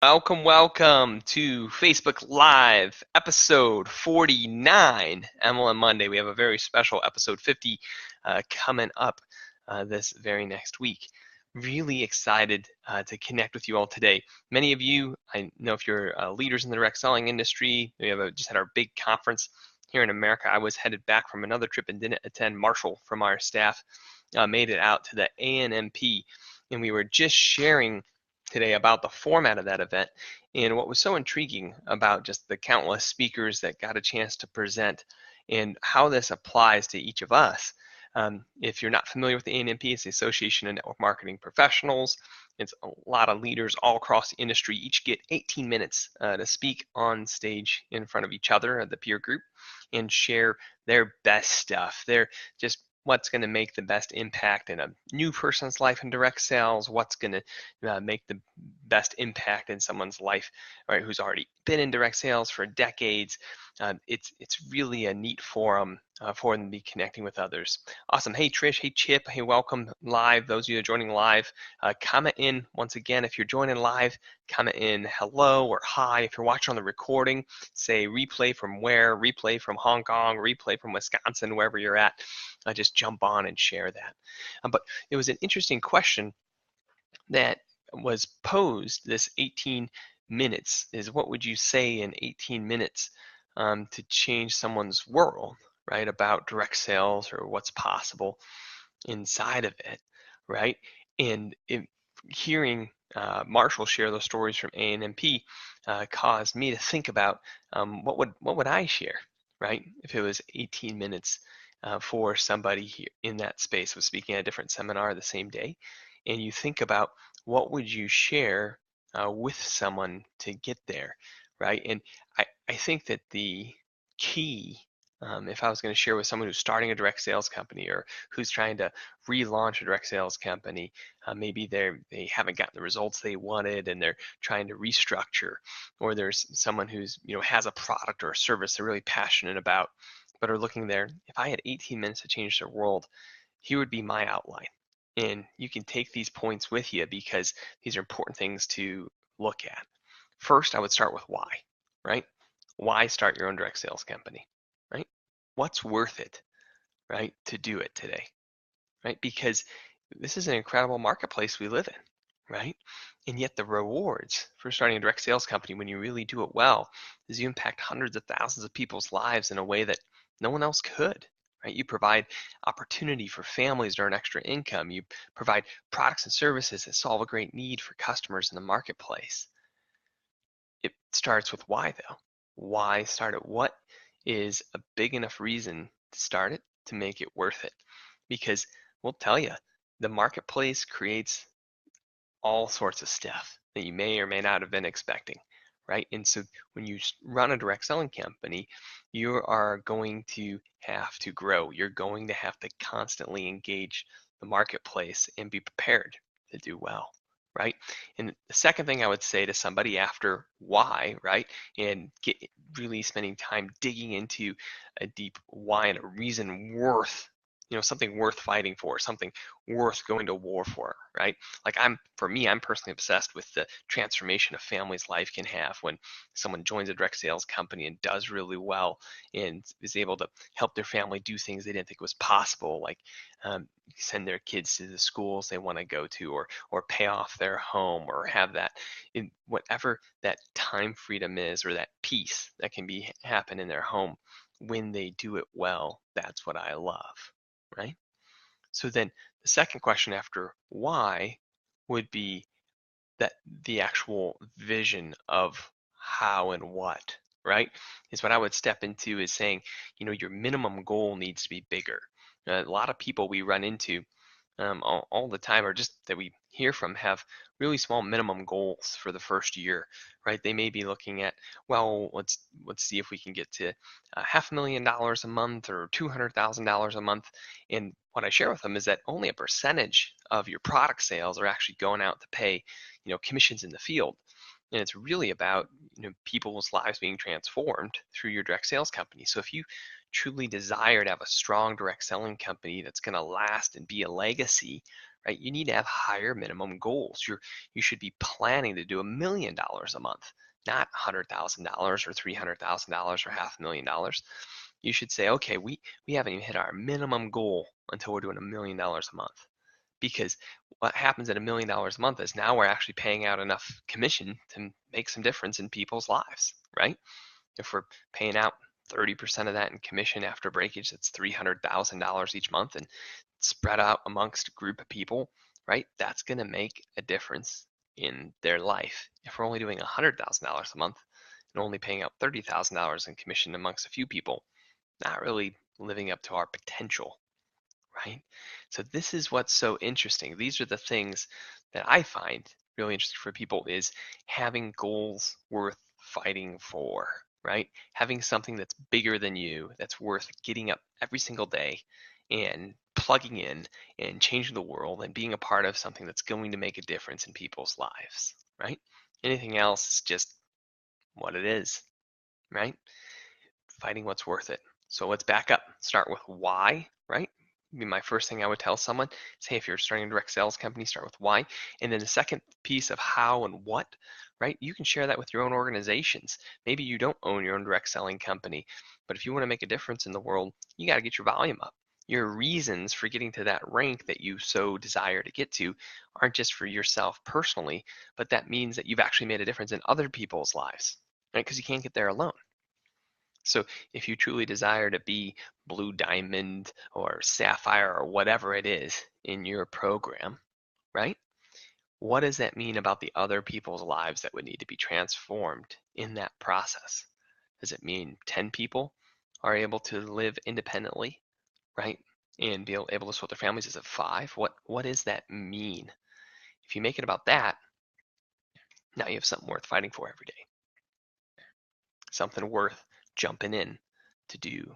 Welcome to Facebook Live, episode 49, MLM Monday. We have a very special episode 50 coming up this very next week. Really excited to connect with you all today. Many of you, I know if you're leaders in the direct selling industry, we just had our big conference here in America. I was headed back from another trip and didn't attend. Marshall from our staff made it out to the ANMP, and we were just sharing today about the format of that event and what was so intriguing about just the countless speakers that got a chance to present and how this applies to each of us. If you're not familiar with the ANMP, it's the Association of Network Marketing Professionals. It's a lot of leaders all across the industry. Each get 18 minutes to speak on stage in front of each other, the peer group, and share their best stuff. They're just what's going to make the best impact in a new person's life in direct sales, what's going to make the best impact in someone's life, right, who's already been in direct sales for decades. It's really a neat forum for them to be connecting with others. Awesome. Hey, Trish. Hey, Chip. Hey, welcome live. Those of you that are joining live, comment in once again. If you're joining live, comment in hello or hi. If you're watching on the recording, say replay from where, replay from Hong Kong, replay from Wisconsin, wherever you're at. Just jump on and share that. But it was an interesting question that was posed, this 18 minutes, is what would you say in 18 minutes to change someone's world, right, about direct sales or what's possible inside of it, right? And hearing Marshall share those stories from ANMP caused me to think about what would I share, right, if it was 18 minutes for somebody here in that space. I was speaking at a different seminar the same day, and you think about what would you share with someone to get there, right? And I think that the key, if I was going to share with someone who's starting a direct sales company or who's trying to relaunch a direct sales company, maybe they haven't gotten the results they wanted and they're trying to restructure, or there's someone who's has a product or a service they're really passionate about, but are looking there. If I had 18 minutes to change their world, here would be my outline. And you can take these points with you because these are important things to look at. First, I would start with why, right? Why start your own direct sales company, right? What's worth it, right, to do it today, right? Because this is an incredible marketplace we live in, right? And yet the rewards for starting a direct sales company when you really do it well is you impact hundreds of thousands of people's lives in a way that no one else could, right? You provide opportunity for families to earn extra income. You provide products and services that solve a great need for customers in the marketplace. It starts with why, though. Why start it? What is a big enough reason to start it to make it worth it? Because we'll tell you, the marketplace creates all sorts of stuff that you may or may not have been expecting, right? And so when you run a direct selling company, you are going to have to grow. You're going to have to constantly engage the marketplace and be prepared to do well, right? And the second thing I would say to somebody after why, right, and get really spending time digging into a deep why and a reason worth, something worth fighting for, something worth going to war for, right? Like for me, I'm personally obsessed with the transformation a family's life can have when someone joins a direct sales company and does really well and is able to help their family do things they didn't think was possible, like send their kids to the schools they want to go to, or pay off their home, or have that in whatever that time freedom is, or that peace that can be happen in their home when they do it well. That's what I love, right? So then the second question after why would be that the actual vision of how and what, right? Is what I would step into is saying, your minimum goal needs to be bigger. A lot of people we run into all the time, or just that we hear from, have really small minimum goals for the first year, right? They may be looking at, well, let's see if we can get to $500,000 a month or $200,000 a month. And what I share with them is that only a percentage of your product sales are actually going out to pay, commissions in the field. And it's really about people's lives being transformed through your direct sales company. So if you truly desire to have a strong direct selling company that's going to last and be a legacy, right? You need to have higher minimum goals. You should be planning to do $1 million a month, not $100,000 or $300,000 or $500,000. You should say, okay, we haven't even hit our minimum goal until we're doing $1 million a month. Because what happens at $1 million a month is now we're actually paying out enough commission to make some difference in people's lives, right? If we're paying out 30% of that in commission after breakage, that's $300,000 each month and spread out amongst a group of people, right? That's going to make a difference in their life. If we're only doing $100,000 a month and only paying out $30,000 in commission amongst a few people, not really living up to our potential, right? So this is what's so interesting. These are the things that I find really interesting for people is having goals worth fighting for, right? Having something that's bigger than you, that's worth getting up every single day and plugging in and changing the world and being a part of something that's going to make a difference in people's lives, right? Anything else is just what it is, right? Fighting what's worth it. So let's back up. Start with why, right? Be my first thing I would tell someone is, hey, if you're starting a direct sales company, start with why. And then the second piece of how and what, right? You can share that with your own organizations. Maybe you don't own your own direct selling company, but if you want to make a difference in the world, you got to get your volume up. Your reasons for getting to that rank that you so desire to get to aren't just for yourself personally, but that means that you've actually made a difference in other people's lives, right? Because you can't get there alone. So if you truly desire to be blue diamond or sapphire or whatever it is in your program, right? What does that mean about the other people's lives that would need to be transformed in that process? Does it mean 10 people are able to live independently, right? And be able to support their families? Is it 5? What does that mean? If you make it about that, now you have something worth fighting for every day. Something worth jumping in to do.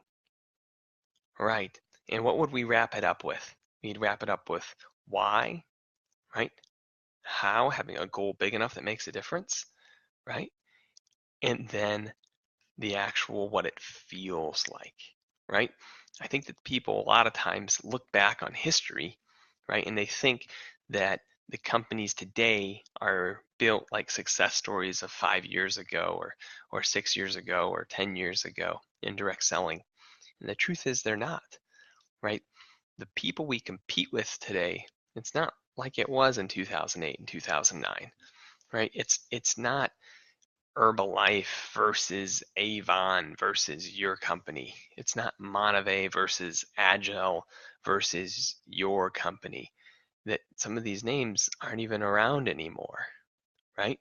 Right. And what would we wrap it up with? We'd wrap it up with why, right? How, having a goal big enough that makes a difference, right? And then the actual what it feels like, right? I think that people a lot of times look back on history, right? And they think that the companies today are built like success stories of 5 years ago or 6 years ago or 10 years ago in direct selling. And the truth is they're not, right? The people we compete with today, it's not like it was in 2008 and 2009, right? It's not Herbalife versus Avon versus your company. It's not Monave versus Agile versus your company. That some of these names aren't even around anymore, right?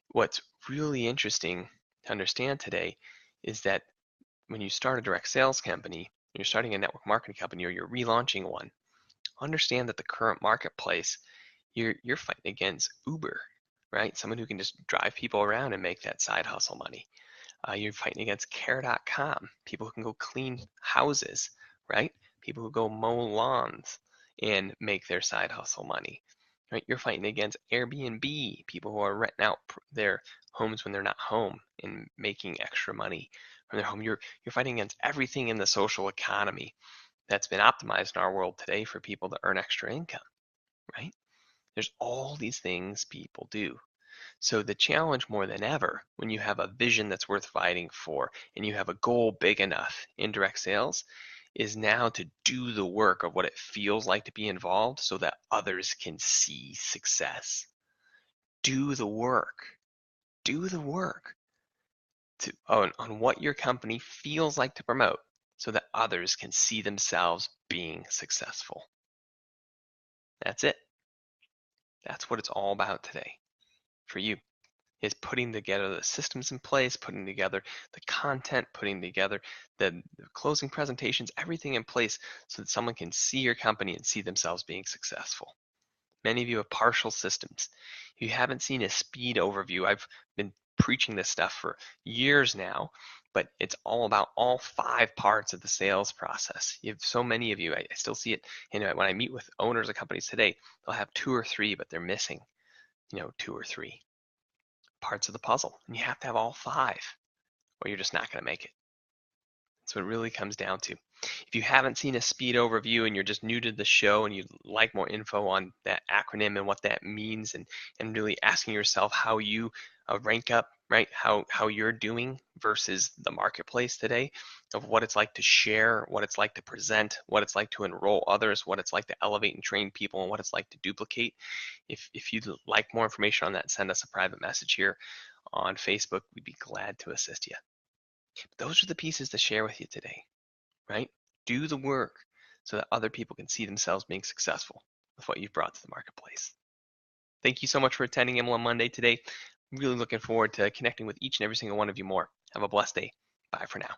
What's really interesting to understand today is that when you start a direct sales company, you're starting a network marketing company or you're relaunching one, understand that the current marketplace, you're fighting against Uber, right? Someone who can just drive people around and make that side hustle money. You're fighting against Care.com, people who can go clean houses, right? People who go mow lawns and make their side hustle money, right? You're fighting against Airbnb, people who are renting out their homes when they're not home and making extra money from their home. You're fighting against everything in the social economy that's been optimized in our world today for people to earn extra income, right? There's all these things people do. So the challenge more than ever, when you have a vision that's worth fighting for and you have a goal big enough in direct sales, is now to do the work of what it feels like to be involved so that others can see success. Do the work. Do the work on what your company feels like to promote so that others can see themselves being successful. That's it. That's what it's all about today for you, is putting together the systems in place, putting together the content, putting together the closing presentations, everything in place so that someone can see your company and see themselves being successful. Many of you have partial systems. If you haven't seen a speed overview, I've been preaching this stuff for years now, but it's all about all 5 parts of the sales process. You have so many of you, I still see it, when I meet with owners of companies today, they'll have 2 or 3, but they're missing, 2 or 3 parts of the puzzle. And you have to have all 5, or you're just not going to make it. That's what it really comes down to. If you haven't seen a speed overview and you're just new to the show and you'd like more info on that acronym and what that means, and really asking yourself how you rank up, right? How you're doing versus the marketplace today, of what it's like to share, what it's like to present, what it's like to enroll others, what it's like to elevate and train people, and what it's like to duplicate. If you'd like more information on that, send us a private message here on Facebook. We'd be glad to assist you. Those are the pieces to share with you today, right? Do the work so that other people can see themselves being successful with what you've brought to the marketplace. Thank you so much for attending MLM Monday today. Really looking forward to connecting with each and every single one of you more. Have a blessed day. Bye for now.